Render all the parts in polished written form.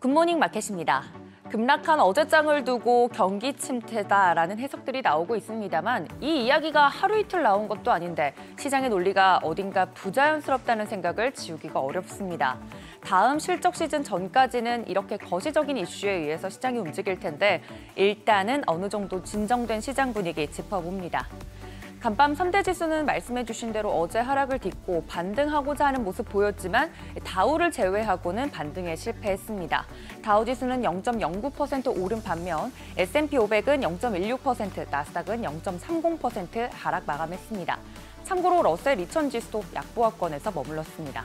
굿모닝 마켓입니다. 급락한 어제장을 두고 경기 침체다라는 해석들이 나오고 있습니다만 이 이야기가 하루 이틀 나온 것도 아닌데 시장의 논리가 어딘가 부자연스럽다는 생각을 지우기가 어렵습니다. 다음 실적 시즌 전까지는 이렇게 거시적인 이슈에 의해서 시장이 움직일 텐데 일단은 어느 정도 진정된 시장 분위기 짚어봅니다. 간밤 3대 지수는 말씀해 주신 대로 어제 하락을 딛고 반등하고자 하는 모습 보였지만 다우를 제외하고는 반등에 실패했습니다. 다우 지수는 0.09% 오른 반면 S&P 500은 0.16%, 나스닥은 0.30% 하락 마감했습니다. 참고로 러셀 2000 지수도 약보합권에서 머물렀습니다.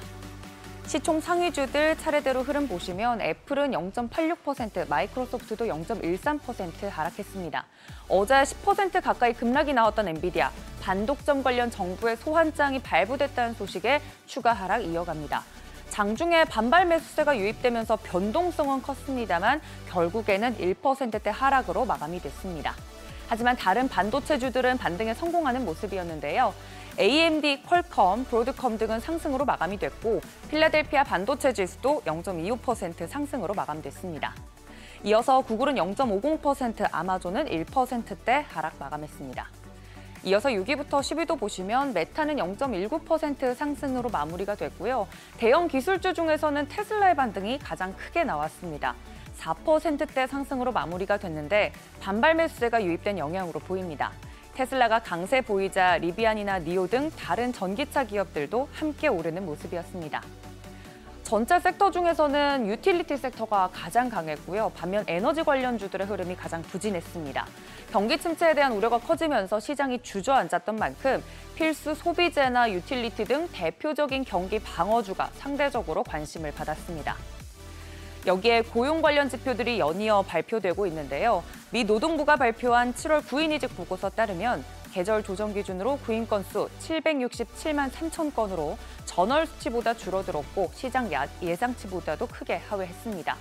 시총 상위주들 차례대로 흐름 보시면 애플은 0.86%, 마이크로소프트도 0.13% 하락했습니다. 어제 10% 가까이 급락이 나왔던 엔비디아, 반독점 관련 정부의 소환장이 발부됐다는 소식에 추가 하락 이어갑니다. 장중에 반발 매수세가 유입되면서 변동성은 컸습니다만 결국에는 1%대 하락으로 마감이 됐습니다. 하지만 다른 반도체주들은 반등에 성공하는 모습이었는데요. AMD, 퀄컴, 브로드컴 등은 상승으로 마감이 됐고 필라델피아 반도체 지수도 0.25% 상승으로 마감됐습니다. 이어서 구글은 0.50%, 아마존은 1%대 하락 마감했습니다. 이어서 6위부터 10위도 보시면 메타는 0.19% 상승으로 마무리가 됐고요. 대형 기술주 중에서는 테슬라의 반등이 가장 크게 나왔습니다. 4%대 상승으로 마무리가 됐는데 반발 매수세가 유입된 영향으로 보입니다. 테슬라가 강세 보이자 리비안이나 니오 등 다른 전기차 기업들도 함께 오르는 모습이었습니다. 전체 섹터 중에서는 유틸리티 섹터가 가장 강했고요. 반면 에너지 관련주들의 흐름이 가장 부진했습니다. 경기 침체에 대한 우려가 커지면서 시장이 주저앉았던 만큼 필수 소비재나 유틸리티 등 대표적인 경기 방어주가 상대적으로 관심을 받았습니다. 여기에 고용 관련 지표들이 연이어 발표되고 있는데요. 미 노동부가 발표한 7월 구인이직 보고서 따르면 계절 조정 기준으로 구인 건수 767만 3천 건으로 전월 수치보다 줄어들었고 시장 예상치보다도 크게 하회했습니다.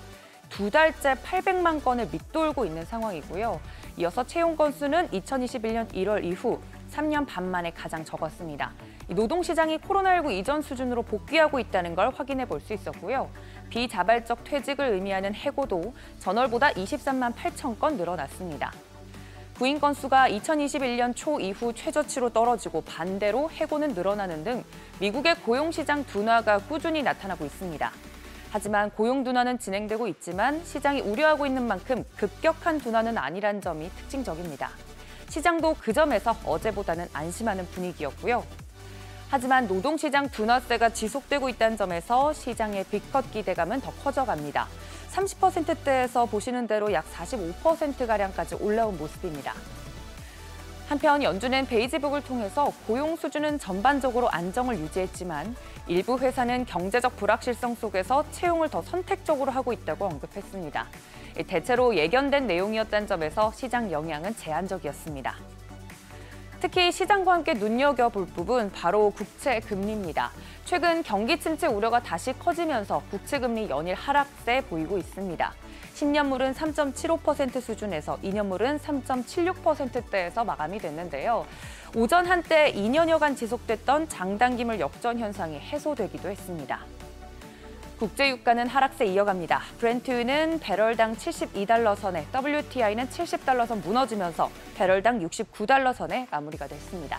두 달째 800만 건을 밑돌고 있는 상황이고요. 이어서 채용 건수는 2021년 1월 이후 3년 반 만에 가장 적었습니다. 노동시장이 코로나19 이전 수준으로 복귀하고 있다는 걸 확인해 볼 수 있었고요. 비자발적 퇴직을 의미하는 해고도 전월보다 23만 8천 건 늘어났습니다. 구인 건수가 2021년 초 이후 최저치로 떨어지고 반대로 해고는 늘어나는 등 미국의 고용시장 둔화가 꾸준히 나타나고 있습니다. 하지만 고용 둔화는 진행되고 있지만 시장이 우려하고 있는 만큼 급격한 둔화는 아니란 점이 특징적입니다. 시장도 그 점에서 어제보다는 안심하는 분위기였고요. 하지만 노동시장 둔화세가 지속되고 있다는 점에서 시장의 빅컷 기대감은 더 커져갑니다. 30%대에서 보시는 대로 약 45%가량까지 올라온 모습입니다. 한편 연준은 베이지북을 통해서 고용 수준은 전반적으로 안정을 유지했지만 일부 회사는 경제적 불확실성 속에서 채용을 더 선택적으로 하고 있다고 언급했습니다. 대체로 예견된 내용이었다는 점에서 시장 영향은 제한적이었습니다. 특히 시장과 함께 눈여겨볼 부분 바로 국채 금리입니다. 최근 경기 침체 우려가 다시 커지면서 국채 금리 연일 하락세 보이고 있습니다. 10년물은 3.75% 수준에서 2년물은 3.76%대에서 마감이 됐는데요. 오전 한때 2년여간 지속됐던 장단기물 역전 현상이 해소되기도 했습니다. 국제유가는 하락세 이어갑니다. 브렌트유는 배럴당 72달러 선에, WTI는 70달러 선 무너지면서 배럴당 69달러 선에 마무리가 됐습니다.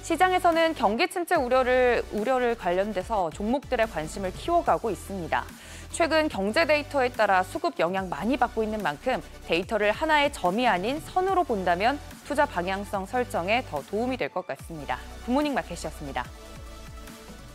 시장에서는 경기 침체 우려를 관련돼서 종목들의 관심을 키워가고 있습니다. 최근 경제 데이터에 따라 수급 영향 많이 받고 있는 만큼 데이터를 하나의 점이 아닌 선으로 본다면 투자 방향성 설정에 더 도움이 될 것 같습니다. 굿모닝 마켓이었습니다.